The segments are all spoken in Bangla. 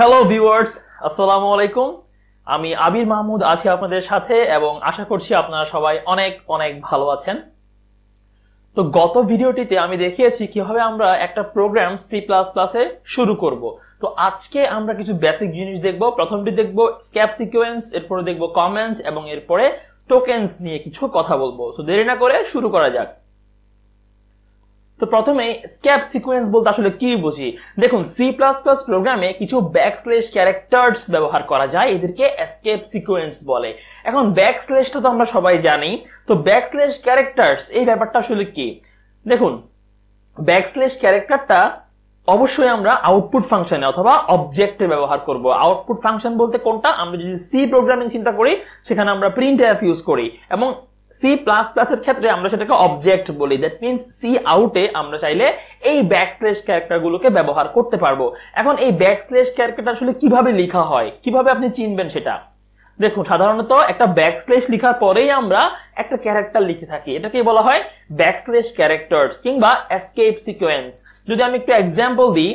হ্যালো ভিউয়ার্স, আসসালামু আলাইকুম। আমি আবির মাহমুদ আছি আপনাদের সাথে এবং আশা করছি আপনারা সবাই অনেক অনেক ভালো আছেন। তো গত ভিডিওটিতে আমি দেখিয়েছি কিভাবে আমরা একটা প্রোগ্রাম সি প্লাস প্লাসে শুরু করব। তো আজকে আমরা কিছু বেসিক জিনিস দেখব। প্রথমটি দেখব স্ক্যাপ সিকোয়েন্স, এরপরে দেখব কমেন্টস এবং এরপরে টোকেনস নিয়ে কিছু কথা বলবো। তো দেরি না করে শুরু করা যাক। তো প্রথমে স্ক্যাপ সিকোয়েন্স বলতে আসলে কি বুঝি? দেখুন, সি প্লাস প্লাস প্রোগ্রামে কিছু ব্যাকস্ল্যাশ ক্যারেক্টার্স ব্যবহার করা যায়, এদেরকে এসকেপ সিকোয়েন্স বলে। এখন ব্যাকস্ল্যাশটা তো আমরা সবাই জানি, তো ব্যাকস্ল্যাশ ক্যারেক্টার্স এই ব্যাপারটা আসলে কি? দেখুন, ব্যাকস্ল্যাশ ক্যারেক্টারটা অবশ্যই আমরা আউটপুট ফাংশনে অথবা অবজেক্টে ব্যবহার করব। আউটপুট ফাংশন বলতে কোনটা? আমরা যদি সি প্রোগ্রামিং চিন্তা করি সেখানে আমরা প্রিন্টএফ ইউজ করি এবং সি প্লাস প্লাস এর ক্ষেত্রে আমরা সেটাকে অবজেক্ট বলি। দ্যাট মিন্স সি আউটে আমরা চাইলে এই ব্যাকস্ল্যাশ ক্যারেক্টারগুলোকে ব্যবহার করতে পারবো। এখন এই ব্যাকস্ল্যাশ ক্যারেক্টারটা আসলে কিভাবে লেখা হয়, কিভাবে আপনি চিনবেন সেটা? দেখুন, সাধারণত একটা ব্যাকস্ল্যাশ লেখার পরেই আমরা একটা ক্যারেক্টার লিখে থাকি, এটাকে বলা হয় ব্যাকস্ল্যাশ ক্যারেক্টার্স কিংবা এসকেপ সিকোয়েন্স। যদি আমি একটু এক্সাম্পল দিই,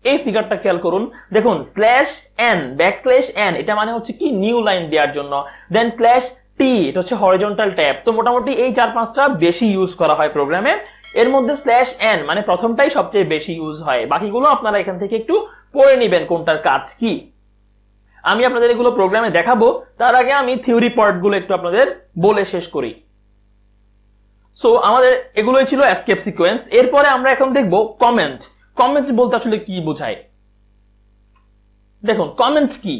এই ফিগারটা খেয়াল করুন। দেখুন, স্ল্যাশ এন, ব্যাকস্ল্যাশ এন, এটা মানে হচ্ছে কি নিউ লাইন দেওয়ার জন্য। দেন স্ল্যাশ টি, এটা হচ্ছে হরিজন্টাল ট্যাব। তো মোটামুটি এই 4-5টা বেশি ইউজ করা হয় প্রোগ্রামে। এর মধ্যে স্ল্যাশ এন মানে প্রথমটাই সবচেয়ে বেশি ইউজ হয়, বাকিগুলো আপনারা এখান থেকে একটু পড়ে নেবেন কোনটার কাজ কি। আমি আপনাদের এগুলো প্রোগ্রামে দেখাবো, তার আগে আমি থিওরি পার্ট গুলো একটু আপনাদের বলে শেষ করি। সো আমাদের এগুলোই ছিল এসকেপ সিকোয়েন্স। এরপরে আমরা এখন দেখব কমেন্ট। কমেন্ট বলতে আসলে কি বোঝায়? দেখুন, কমেন্ট কি?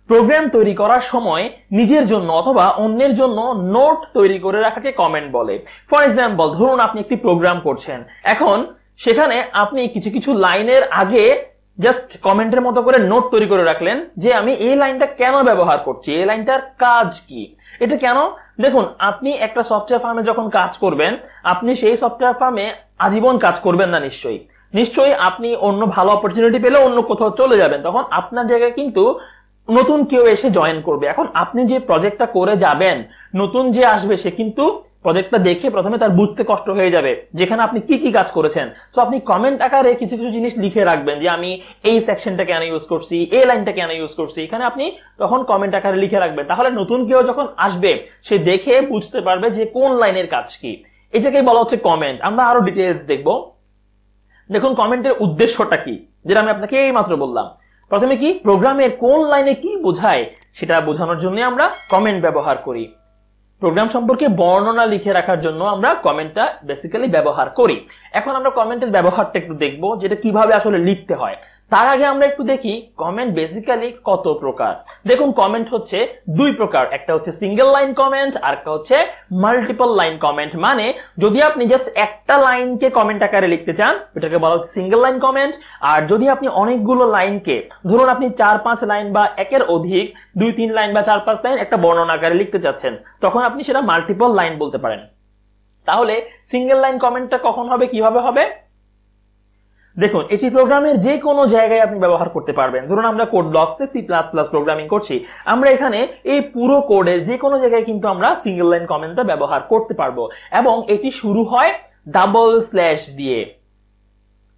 প্রোগ্রাম তৈরি করার সময় নিজের জন্য অথবা অন্যের জন্য নোট তৈরি করে রাখাকে কমেন্ট বলে। ফর এক্সাম্পল, ধরুন আপনি একটি প্রোগ্রাম করছেন, এখন সেখানে আপনি কিছু কিছু লাইনের আগে জাস্ট কমেন্টের মতো করে নোট তৈরি করে রাখলেন যে আমি এই লাইনটা কেন ব্যবহার করছি, এই লাইনটার কাজ কি, এটা কেন। দেখুন, আপনি একটা সফটওয়্যার ফার্মে যখন কাজ করবেন, আপনি সেই সফটওয়্যার ফার্মে আজীবন কাজ করবেন না। নিশ্চয়ই আপনি অন্য ভালো অপরচুনিটি পেলে অন্য কোথাও চলে যাবেন, তখন আপনার জায়গায় কিন্তু নতুন কেউ এসে জয়েন করবে। এখন আপনি যে প্রজেক্টটা করে যাবেন, নতুন যে আসবে সে কিন্তু প্রজেক্টটা দেখে প্রথমে তার বুঝতে কষ্ট হয়ে যাবে যেখানে আপনি কি কি কাজ করেছেন। তো আপনি কমেন্ট আকারে কিছু কিছু জিনিস লিখে রাখবেন যে আমি এই সেকশনটা কেন ইউজ করছি, এই লাইনটা কেন ইউজ করছি, এখানে আপনি তখন কমেন্ট আকারে লিখে রাখবেন। তাহলে নতুন কেউ যখন আসবে সে দেখে বুঝতে পারবে যে কোন লাইনের কাজ কি। এটাকেই বলা হচ্ছে কমেন্ট। আমরা আরো ডিটেইলস দেখব। দেখুন, কমেন্টের উদ্দেশ্যটা কি, যেটা আমি আপনাকে এই মাত্র বললাম। প্রথমে কি, প্রোগ্রামের কোন লাইনে কি বোঝায় সেটা বোঝানোর জন্য আমরা কমেন্ট ব্যবহার করি। প্রোগ্রাম সম্পর্কে বর্ণনা লিখে রাখার জন্য আমরা কমেন্টটা বেসিক্যালি ব্যবহার করি। এখন আমরা কমেন্টের ব্যবহারটা একটু দেখব, যেটা কিভাবে আসলে লিখতে হয়। তার আগে আমরা একটু দেখি কমেন্ট বেসিক্যালি কত প্রকার। দেখুন, কমেন্ট হচ্ছে দুই প্রকার, একটা হচ্ছে সিঙ্গেল লাইন কমেন্ট আর একটা হচ্ছে মাল্টিপল লাইন কমেন্ট। মানে যদি আপনি জাস্ট একটা লাইনকে কমেন্ট আকারে লিখতে চান, এটাকে বলা হচ্ছে সিঙ্গেল লাইন কমেন্ট। আর যদি আপনি অনেকগুলো লাইনকে, ধরুন আপনি 4-5 লাইন বা একের অধিক 2-3 লাইন বা 4-5 লাইন একটা বর্ণনা আকারে লিখতে চাচ্ছেন, তখন আপনি সেটা মাল্টিপল লাইন বলতে পারেন। তাহলে সিঙ্গেল লাইন কমেন্টটা কখন হবে, কিভাবে হবে? দেখুন, এটি প্রোগ্রামের যে কোনো জায়গায় আপনি ব্যবহার করতে পারবেন। ধরুন আমরা কোড ব্লকসে সি প্লাস প্লাস প্রোগ্রামিং করছি, আমরা এখানে এই পুরো কোডের যে কোনো জায়গায় কিন্তু আমরা সিঙ্গেল লাইন কমেন্টটা ব্যবহার করতে পারবো। এবং এটি শুরু হয় ডাবল স্ল্যাশ দিয়ে।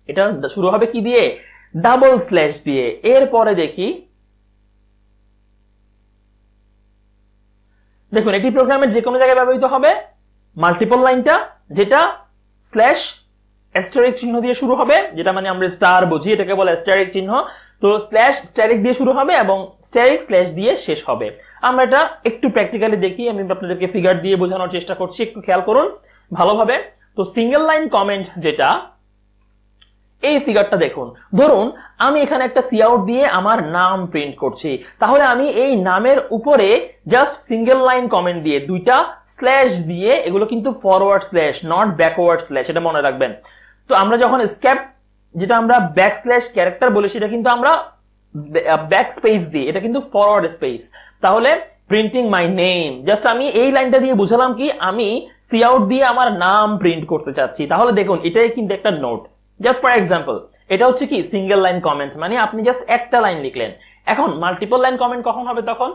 এটা শুরু হবে কি দিয়ে? ডাবল স্ল্যাশ দিয়ে। এরপরে দেখি, দেখুন এটি প্রোগ্রামের যে কোনো জায়গায় ব্যবহৃত হবে। মাল্টিপল লাইনটা যেটা স্ল্যাশ অ্যাস্টারিক চিহ্ন দিয়ে শুরু হবে, যেটা মানে আমরা স্টার বুঝি, এটাকে বলে অ্যাস্টারিক চিহ্ন। তো স্ল্যাশ স্ট্যারিক দিয়ে শুরু হবে এবং স্ট্যারিক স্ল্যাশ দিয়ে শেষ হবে। আমরা এটা একটু প্র্যাকটিক্যালি দেখি, আমি আপনাদেরকে ফিগার দিয়ে বোঝানোর চেষ্টা করছি, একটু খেয়াল করুন ভালোভাবে। তো সিঙ্গেল লাইন কমেন্ট যেটা, এই ফিগারটা দেখুন। ধরুন আমি এখানে একটা সিআউট দিয়ে আমার নাম প্রিন্ট করছি, তাহলে আমি এই নামের উপরে জাস্ট সিঙ্গেল লাইন কমেন্ট দিয়ে দুইটা স্ল্যাশ দিয়ে, এগুলো কিন্তু forward slash not backward slash, এটা মনে রাখবেন। তো আমরা যখন স্ক্যাপ, যেটা আমরা ব্যাকস্ল্যাশ ক্যারেক্টার বলি, সেটা কিন্তু আমরা ব্যাক স্পেস দিই, এটা কিন্তু ফরওয়ার্ড স্পেস। তাহলে প্রিন্টিং মাই নেম, জাস্ট আমি এই লাইনটা দিয়ে বুঝালাম কি আমি সিআউট দিয়ে আমার নাম প্রিন্ট করতে চাচ্ছি। তাহলে দেখুন এটাই কিন্তু একটা নোট। জাস্ট ফর এক্সাম্পল, এটা হচ্ছে কি সিঙ্গেল লাইন কমেন্ট, মানে আপনি জাস্ট একটা লাইন লিখলেন। এখন মাল্টিপল লাইন কমেন্ট কখন হবে? তখন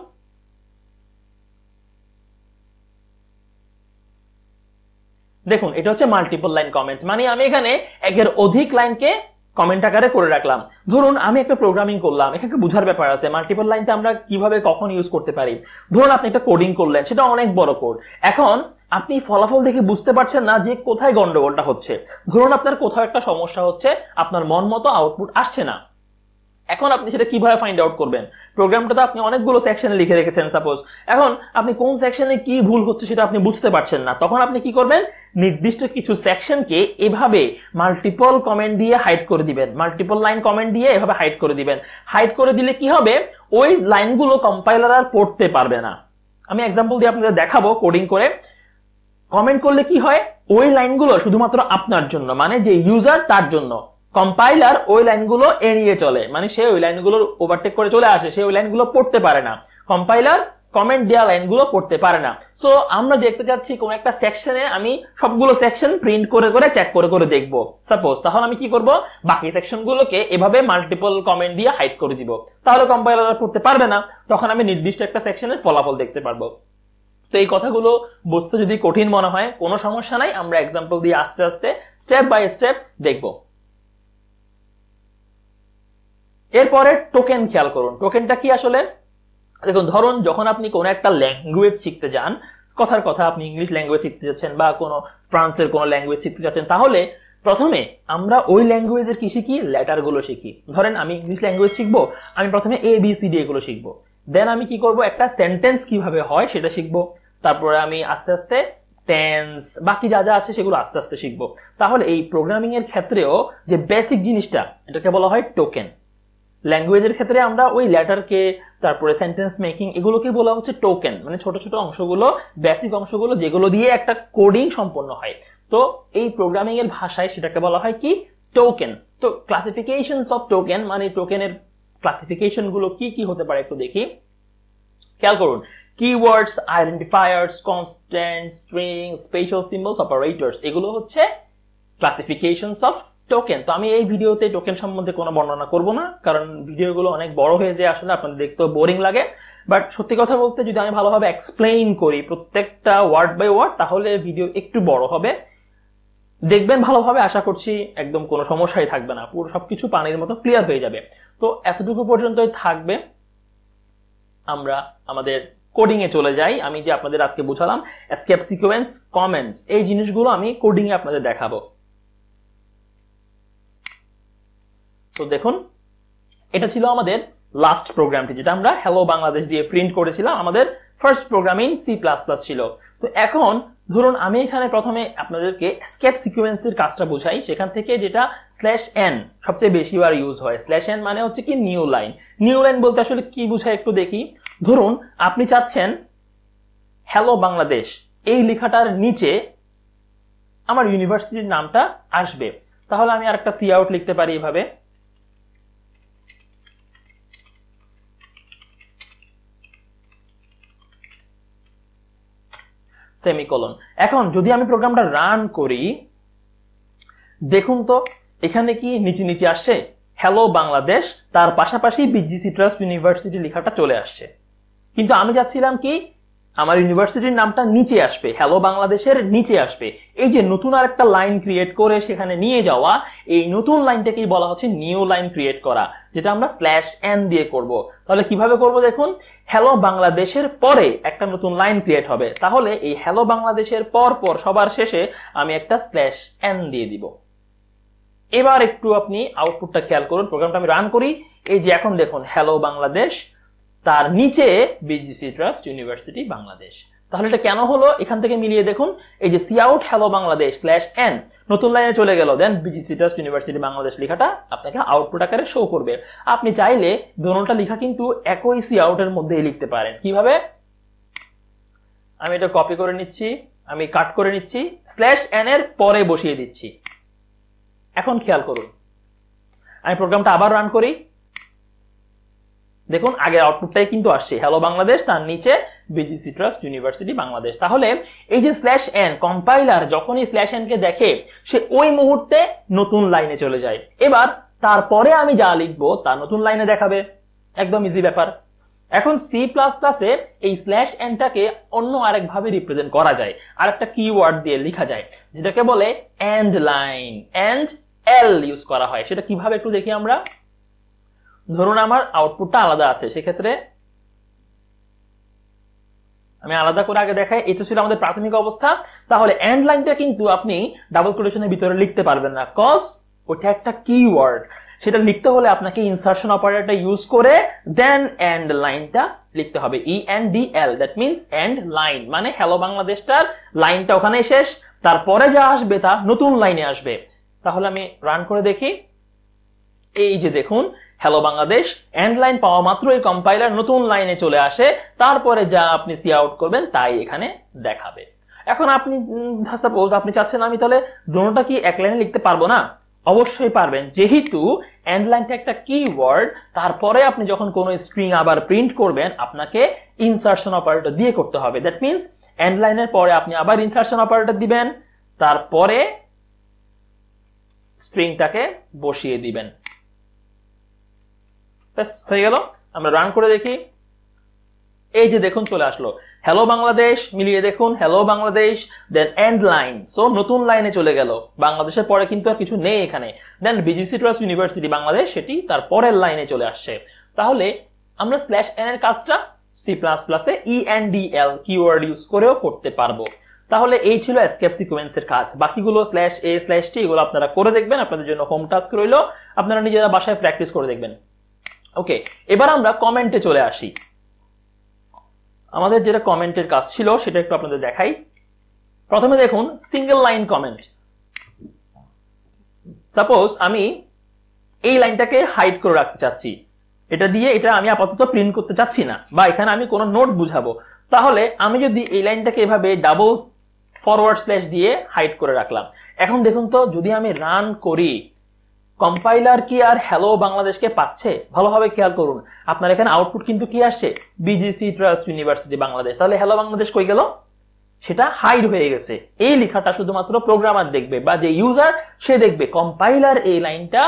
দেখুন এটা হচ্ছে মাল্টিপল লাইন কমেন্ট, মানে আমি এখানে একের অধিক লাইনকে কমেন্ট আকারে করে রাখলাম। ধরুন আমি একটা প্রোগ্রামিং করলাম, এখানে বোঝার ব্যাপার আছে মাল্টিপল লাইনটা আমরা কিভাবে কখন ইউজ করতে পারি। ধরুন আপনি একটা কোডিং করলেন, সেটা অনেক বড় কোড, এখন আপনি ফলাফল দেখে বুঝতে পারছেন না যে কোথায় গন্ডগোলটা হচ্ছে। ধরুন আপনার কোথাও একটা সমস্যা হচ্ছে, আপনার মন মতো আউটপুট আসছে না, এখন আপনি সেটা কিভাবে ফাইন্ড আউট করবেন? প্রোগ্রামটা তো আপনি অনেকগুলো সেকশনে লিখে রেখেছেন সাপোজ, এখন আপনি কোন সেকশনে কি ভুল হচ্ছে সেটা আপনি বুঝতে পারছেন না, তখন আপনি কি করবেন? নির্দিষ্ট কিছু সেকশনকে এভাবে মাল্টিপল কমেন্ট দিয়ে হাইড করে দিবেন, মাল্টিপল লাইন কমেন্ট দিয়ে এভাবে হাইড করে দিবেন। হাইড করে দিলে কি হবে? ওই লাইনগুলো কম্পাইলার আর পড়তে পারবে না। আমি এক্সাম্পল দিয়ে আপনাদের দেখাবো কোডিং করে। কমেন্ট করলে কি হয়? ওই লাইনগুলো শুধুমাত্র আপনার জন্য, মানে যে ইউজার তার জন্য। কম্পাইলার ওই লাইনগুলো এড়িয়ে চলে, মানে সে ওই লাইনগুলো ওভারটেক করে চলে আসে, সে ওই লাইনগুলো পড়তে পারে না। কম্পাইলার কমেন্ট দেওয়া লাইনগুলো পড়তে পারে না। সো আমরা দেখতে চাচ্ছি কোন একটা সেকশনে আমি সবগুলো সেকশন প্রিন্ট করে করে চেক করে করে দেখবো সাপোজ, তাহলে আমি কি করব? বাকি সেকশনগুলোকে এভাবে মাল্টিপল কমেন্ট দিয়ে হাইড করে দিব, তাহলে কম্পাইলার পড়তে পারবে না, তখন আমি নির্দিষ্ট একটা সেকশনের ফলাফল দেখতে পারবো। তো এই কথাগুলো বুঝতে যদি কঠিন মনে হয় কোনো সমস্যা নাই, আমরা এক্সাম্পল দিয়ে আস্তে আস্তে স্টেপ বাই স্টেপ দেখব। এরপরে টোকেন খেয়াল করুন। টোকেনটা কি আসলে? দেখুন, ধরুন যখন আপনি কোনো একটা ল্যাঙ্গুয়েজ শিখতে যান, কথার কথা আপনি ইংলিশ ল্যাঙ্গুয়েজ শিখতে যাচ্ছেন বা কোনো ফ্রান্সের কোনো ল্যাঙ্গুয়েজ শিখতে যাচ্ছেন, তাহলে প্রথমে আমরা ওই ল্যাঙ্গুয়েজের কি শিখি? লেটার গুলো শিখি। ধরেন আমি ইংলিশ ল্যাঙ্গুয়েজ শিখবো, আমি প্রথমে ABCD এগুলো শিখবো। দেন আমি কি করব? একটা সেন্টেন্স কিভাবে হয় সেটা শিখবো। তারপরে আমি আস্তে আস্তে টেন্স, বাকি যা যা আছে সেগুলো আস্তে আস্তে শিখবো। তাহলে এই প্রোগ্রামিং এর ক্ষেত্রেও যে বেসিক জিনিসটা, এটাকে বলা হয় টোকেন। ল্যাঙ্গুয়েজের ক্ষেত্রে আমরা ওই লেটারকে, তারপরে সেন্টেন্স মেকিং, এগুলোকে বলা হচ্ছে টোকেন, মানে ছোট ছোট অংশগুলো, বেসিক অংশগুলো যেগুলো দিয়ে একটা কোডিং সম্পন্ন হয়। তো এই প্রোগ্রামিং এর ভাষায় সেটাকে বলা হয় কি? টোকেন। তো ক্লাসিফিকেশনস অফ টোকেন, মানে টোকেনের ক্লাসিফিকেশন গুলো কি কি হতে পারে একটু দেখি। খেয়াল করুন, keywords, identifiers, constant, string, special symbols, operators, এগুলো হচ্ছে ক্লাসিফিকেশনস অফ টোকেন। তো আমি এই ভিডিওতে টোকেন সম্বন্ধে কোনো বর্ণনা করব না, কারণ ভিডিওগুলো অনেক বড় হয়ে যায়, আসলে আপনাদের দেখতেও বোরিং লাগে। বাট সত্যি কথা বলতে, যদি আমি ভালোভাবে এক্সপ্লেইন করি প্রত্যেকটা ওয়ার্ড বাই ওয়ার্ড, তাহলে ভিডিও একটু বড় হবে। দেখবেন ভালোভাবে, আশা করছি একদম কোনো সমস্যাই থাকবে না, পুরো সবকিছু পানির মতো ক্লিয়ার হয়ে যাবে। তো এতটুকু পর্যন্তই থাকবে, আমরা আমাদের কোডিং এ চলে যাই। আমি যে আপনাদের আজকে বুঝালাম এসকেপ সিকোয়েন্স, কমেন্টস, এই জিনিসগুলো আমি কোডিং এ আপনাদের দেখাবো। তো দেখুন, এটা ছিল আমাদের লাস্ট প্রোগ্রামটি, যেটা আমরা হ্যালো বাংলাদেশ দিয়ে প্রিন্ট করেছিলাম। আমাদের ফার্স্ট প্রোগ্রাম ইন C++ ছিল। তো এখন ধরুন আমি এখানে প্রথমে আপনাদেরকে এসকেপ সিকোয়েন্সের কাজটা বোঝাই, সেখান থেকে যেটা /n সবচেয়ে বেশি বার ইউজ হয়। /n মানে হচ্ছে কি? New line. নিউ লাইন বলতে আসলে কি বোঝায় একটু দেখি। ধরুন আপনি চাচ্ছেন হ্যালো বাংলাদেশ এই লেখাটার নিচে আমার ইউনিভার্সিটির নামটা আসবে, তাহলে আমি আরেকটা সি আউট লিখতে পারি এভাবে, সেমিকোলন। এখন যদি আমি প্রোগ্রামটা রান করি, দেখুন তো এখানে কি নিচে নিচে আসছে হ্যালো বাংলাদেশ, তার পাশাপাশি BGC ট্রাস্ট ইউনিভার্সিটি লেখাটা চলে আসছে। কিন্তু আমি চাচ্ছিলাম কি আমার ইউনিভার্সিটির নামটা নিচে আসবে, হ্যালো বাংলাদেশের নিচে আসবে। এই যে নতুন আর একটা লাইন ক্রিয়েট করে সেখানে নিয়ে যাওয়া, এই নতুন লাইনটাকেই বলা হচ্ছে নিউ লাইন ক্রিয়েট করা, যেটা আমরা /n দিয়ে করব। তাহলে কিভাবে করব দেখুন, হ্যালো বাংলাদেশের পরে একটা নতুন লাইন ক্রিয়েট হবে, তাহলে এই হ্যালো বাংলাদেশের পর পর সবার শেষে আমি একটা /n দিয়ে দিব। এবার একটু আপনি আউটপুটটা খেয়াল করুন, প্রোগ্রামটা আমি রান করি, এই যে এখন দেখুন হ্যালো বাংলাদেশ, তার নিচে BGC ট্রাস্ট ইউনিভার্সিটি বাংলাদেশ। তাহলে এটা কেন হলো এখান থেকে মিলিয়ে দেখুন, এই যে C out hello Bangladesh /n নতুন লাইনে চলে গেল, then BGC trust university Bangladesh লেখাটা আপনাকে আউটপুট আকারে শো করবে। আপনি চাইলে দোনোটা লেখা কিন্তু একই সি আউটের মধ্যেই লিখতে পারেন। কিভাবে? আমি এটা কপি করে নিচ্ছি, আমি কাট করে নিচ্ছি, /n এর পরে বসিয়ে দিচ্ছি। এখন খেয়াল করুন, আমি প্রোগ্রামটা আবার রান করি, দেখুন আগের আউটপুটটাই কিন্তু আসছে হ্যালো বাংলাদেশ, তার নিচে BGC ট্রাস্ট ইউনিভার্সিটি বাংলাদেশ। তাহলে এই যে /n, কম্পাইলার যখনই /n কে দেখে সে ওই মুহূর্তে নতুন লাইনে চলে যায়। এবার তারপরে আমি যা লিখবো তা নতুন লাইনে দেখাবে, একদম ইজি ব্যাপার। এখন C++ এ এই /n টাকে অন্য আরেক ভাবে রিপ্রেজেন্ট করা যায়, আরেকটা কিওয়ার্ড দিয়ে লেখা যায়, যেটাকে বলে end line. End L use করা হয়। সেটা কিভাবে একটু দেখি আমরা। ধরুন আমার আউটপুটটা আলাদা আছে, সেক্ষেত্রে আমি আলাদা করে আগে দেখাই। এটা ছিল আমাদের প্রাথমিক অবস্থা। তাহলে এন্ড লাইনটা কিন্তু আপনি ডাবল কোটেশনের ভিতরে লিখতে পারবেন না, কজ ওটা একটা কিওয়ার্ড। সেটা লিখতে হলে আপনাকে ইনসার্শন অপারেটরটা ইউজ করে দেন এন্ড লাইনটা লিখতে হবে, ENDL, that means end line, মানে হ্যালো বাংলাদেশটার লাইনটা ওখানে শেষ, তারপরে যা আসবে তা নতুন লাইনে আসবে। তাহলে আমি রান করে দেখি, এই যে দেখুন হ্যালো বাংলাদেশ এন্ড লাইন পাওয়া মাত্রই কম্পাইলার নতুন লাইনে চলে আসে, তারপরে যা আপনি সি আউট করবেন তাই এখানে দেখাবে। এখন আপনি সাপোজ আপনি চাচ্ছেন আমি তাহলে দুটোটা কি এক লাইনে লিখতে পারবো না? অবশ্যই পারবেন, যেহেতু এন্ড লাইনটা একটা কিওয়ার্ড। তারপরে আপনি যখন কোনো স্ট্রিং আবার প্রিন্ট করবেন আপনাকে ইনসার্শন অপারেটর দিয়ে করতে হবে। দ্যাট মিন্স এন্ড লাইনের পরে আপনি আবার ইনসার্শন অপারেটর দিবেন, তারপরে স্ট্রিংটাকে বসিয়ে দিবেন। ব্যাস হয়ে গেল। আমরা রান করে দেখি, এই যে দেখুন চলে আসলো হ্যালো বাংলাদেশ, মিলিয়ে দেখুন hello Bangladesh, then end line, so নতুন লাইনে চলে গেল। বাংলাদেশের পরে কিন্তু আর কিছু নেই এখানে। দেন বিজিসি ট্রাস্ট ইউনিভার্সিটি বাংলাদেশ, সেটি তার পরের লাইনে চলে আসছে। তাহলে আমরা /n এর কাজটা সি প্লাস প্লাসে ENDL কিওয়ার্ড ইউজ করেও করতে পারবো। তাহলে এই ছিল এসকেপ সিকোয়েন্সের কাজ। বাকিগুলো /a/t এগুলো আপনারা করে দেখবেন, আপনাদের জন্য হোম টাস্ক রইলো, আপনারা নিজেরা বাসায় প্র্যাকটিস করে দেখবেন। ওকে, এবার আমরা কমেন্টে চলে আসি। আমাদের যেটা কমেন্টের কাজ ছিল সেটা একটু আপনাদের দেখাই। প্রথমে দেখুন সিঙ্গেল লাইন কমেন্ট। সাপোজ আমি এই লাইনটাকে হাইড করে রাখতে চাচ্ছি, এটা দিয়ে এটা আমি আপাতত প্রিন্ট করতে চাচ্ছি না, বা এখানে আমি কোনো নোট বুঝাবো। তাহলে আমি যদি এই লাইনটাকে এভাবে ডাবল ফরওয়ার্ড স্ল্যাশ দিয়ে হাইড করে রাখলাম, এখন দেখুন তো যদি আমি রান করি কম্পাইলার কি আর হ্যালো বাংলাদেশকে পাচ্ছে? ভালোভাবে খেয়াল করুন, আপনার এখানে আউটপুট কিন্তু কি আসছে, বিজিসি ট্রাস্ট ইউনিভার্সিটি বাংলাদেশ। তাহলে হ্যালো বাংলাদেশ কই গেল? সেটা হাইড হয়ে গেছে। এই লেখাটা শুধুমাত্র প্রোগ্রামার দেখবে বা যে ইউজার সে দেখবে, কম্পাইলার এই লাইনটা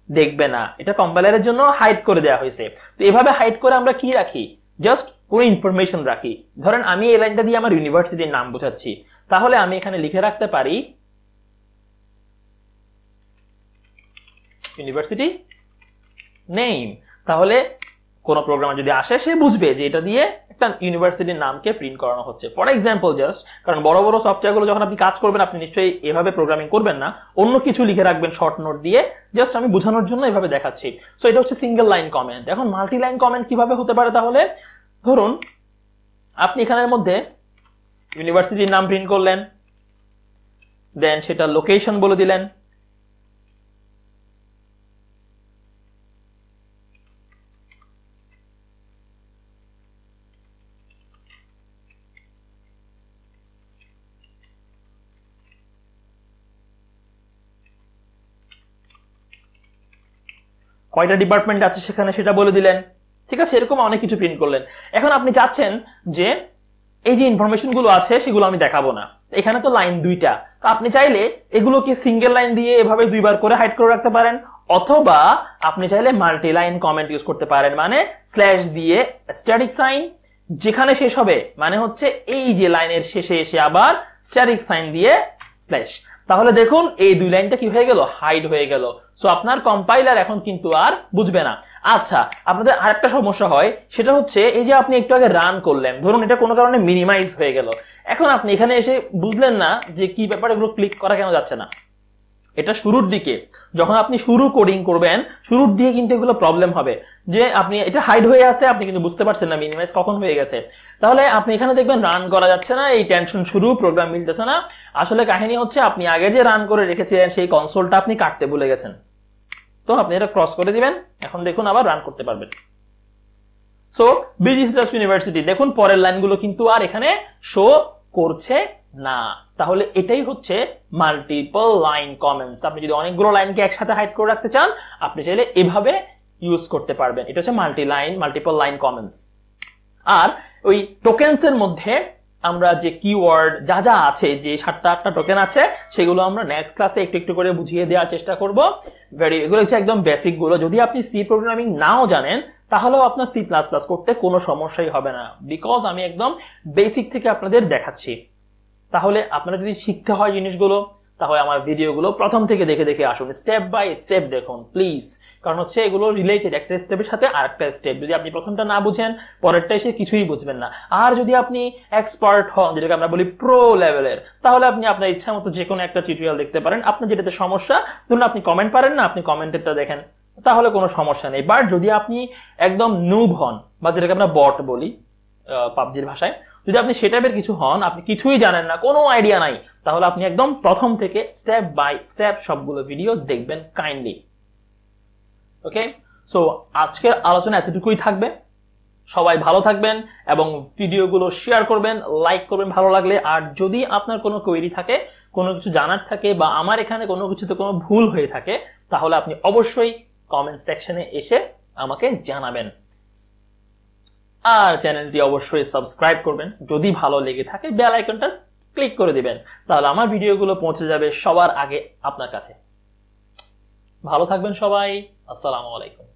দেখবে না, এটা কম্পাইলারের জন্য হাইড করে দেওয়া হয়েছে। তো এভাবে হাইড করে আমরা কি রাখি, জাস্ট কোনো ইনফরমেশন রাখি। ধরেন আমি এই লাইনটা দিয়ে আমার ইউনিভার্সিটির নাম বোঝাচ্ছি, তাহলে আমি এখানে লিখে রাখতে পারি ইউনিভার্সিটি নেম। তাহলে কোন প্রোগ্রামার যদি আসে সে বুঝবে যে এটা দিয়ে একটা ইউনিভার্সিটির নামকে প্রিন্ট করানো হচ্ছে। ফর এক্সাম্পল জাস্ট, কারণ বড় বড় সফটওয়্যারগুলো যখন আপনি কাজ করবেন আপনি নিশ্চয়ই এভাবে প্রোগ্রামিং করবেন না, অন্য কিছু লিখে রাখবেন শর্ট নোট দিয়ে। জাস্ট আমি বোঝানোর জন্য এভাবে দেখাচ্ছি। সো এটা হচ্ছে সিঙ্গেল লাইন কমেন্ট। এখন মাল্টি লাইন কমেন্ট কিভাবে হতে পারে? তাহলে ধরুন আপনি এখানের মধ্যে ইউনিভার্সিটির নাম প্রিন্ট করলেন, দেন সেটা লোকেশন বলে দিলেন, কয়টা ডিপার্টমেন্ট আছে সেখানে সেটা বলে দিলেন, ঠিক আছে? এরকম অনেক কিছু প্রিন্ট করলেন। এখন আপনি চাচ্ছেন যে এই যে ইনফরমেশন গুলো আছে সেগুলো আমি দেখাবো না, এখানে তো লাইন দুইটা, তো আপনি চাইলে এগুলোকে সিঙ্গেল লাইন দিয়ে এভাবে দুইবার করে হাইড করে রাখতে পারেন, অথবা আপনি চাইলে মাল্টি লাইন কমেন্ট ইউজ করতে পারেন, মানে স্ল্যাশ দিয়ে স্ট্যাটিক সাইন যেখানে শেষ হবে, মানে হচ্ছে এই যে লাইনের শেষে এসে আবার স্ট্যাটিক সাইন দিয়ে স্ল্যাশ। তাহলে দেখুন এই দুই লাইনটা কি হয়ে গেল, হাইড হয়ে গেল। সো আপনার কম্পাইলার এখন কিন্তু আর বুঝবে না। আচ্ছা, আপনাদের আরেকটা সমস্যা হয়, সেটা হচ্ছে এই যে আপনি একটু আগে রান করলেন, ধরুন এটা কোনো কারণে মিনিমাইজ হয়ে গেল, এখন আপনি এখানে এসে বুঝলেন না যে কি ব্যাপার, এগুলো ক্লিক করা কেন যাচ্ছে না। এটা শুরুর দিকে যখন আপনি শুরু কোডিং করবেন, শুরুর দিকে কিন্তু এগুলো প্রবলেম হবে, যে আপনি এটা হাইড হয়ে আছে, আপনি কিন্তু বুঝতে পারছেন না মিনিমাইজ কখন হয়ে গেছে। তাহলে আপনি এখানে দেখবেন রান করা যাচ্ছে না, এই টেনশন শুরু, প্রোগ্রাম মিলতেছে না। আসলে কাহিনী হচ্ছে আপনি আগে যে রান করে রেখেছিলেন সেই কনসোলটা আপনি কাটতে ভুলে গেছেন। তো আপনি এটা ক্রস করে দিবেন, এখন দেখুন আবার রান করতে পারবেন। সো বিজিসি ইউনিভার্সিটি দেখুন পরের লাইনগুলো কিন্তু আর এখানে শো করছে না। তাহলে এটাই হচ্ছে মাল্টিপল লাইন কমেন্টস। আপনি যদি অনেকগুলো লাইনকে একসাথে হাইড করে রাখতে চান, আপনি চাইলে এভাবে ইউজ করতে পারবেন। এটা হচ্ছে মাল্টিপল লাইন কমেন্টস। আর ওই টোকেনস এর মধ্যে আমরা যে কিওয়ার্ড যা যা আছে, যে 7টা 8টা টোকেন আছে, সেগুলো আমরা নেক্সট ক্লাসে একটু একটু করে বুঝিয়ে দেওয়ার চেষ্টা করব। এগুলো হচ্ছে একদম বেসিক গুলো। যদি আপনি সি প্রোগ্রামিং নাও জানেন তাহলেও আপনার সি প্লাস প্লাস করতে কোনো সমস্যাই হবে না, বিকজ আমি একদম বেসিক থেকে আপনাদের দেখাচ্ছি। তাহলে আপনারা যদি শিখতে হয় জিনিসগুলো, তাহলে আমার ভিডিওগুলো প্রথম থেকে দেখে দেখে আসুন, স্টেপ বাই স্টেপ দেখুন প্লিজ, কারণ হচ্ছে এগুলো রিলেটেড, একটা স্টেপের সাথে আরেকটা স্টেপ। যদি আপনি প্রথমটা না বুঝেন পরেরটা এসে কিছুই বুঝবেন না। আর যদি আপনি এক্সপার্ট হন, যেটাকে আমরা বলি প্রো লেভেলের, তাহলে আপনি আপনার ইচ্ছা মতো যে কোনো একটা টিউটোরিয়াল দেখতে পারেন। আপনার যেটাতে সমস্যা, ধরুন আপনি কমেন্ট পারেন না, আপনি কমেন্টেরটা দেখেন, তাহলে কোনো সমস্যা নেই। বাট যদি আপনি একদম নুব হন, বা যেটাকে আমরা বট বলি পাবজির ভাষায়, যদি আপনি সেটাইপের কিছু হন, আপনি কিছুই জানেন না, কোনো আইডিয়া নাই, তাহলে আপনি একদম প্রথম থেকে স্টেপ বাই স্টেপ সবগুলো ভিডিও দেখবেন কাইন্ডলি। ওকে, সো আজকের আলোচনা এতটুকুই থাকবে। সবাই ভালো থাকবেন এবং ভিডিওগুলো শেয়ার করবেন, লাইক করবেন ভালো লাগলে। আর যদি আপনার কোনো কোয়েরি থাকে, কোনো কিছু জানার থাকে, বা আমার এখানে কোনো কিছুতে কোনো ভুল হয়ে থাকে, তাহলে আপনি অবশ্যই কমেন্ট সেকশনে এসে আমাকে জানাবেন। আর চ্যানেলটি অবশ্যই সাবস্ক্রাইব করবেন, যদি ভালো লেগে থাকে বেল আইকনটা ক্লিক করে দিবেন, তাহলে আমার ভিডিওগুলো পৌঁছে যাবে সবার আগে আপনার কাছে। ভালো থাকবেন সবাই, আসসালামু আলাইকুম।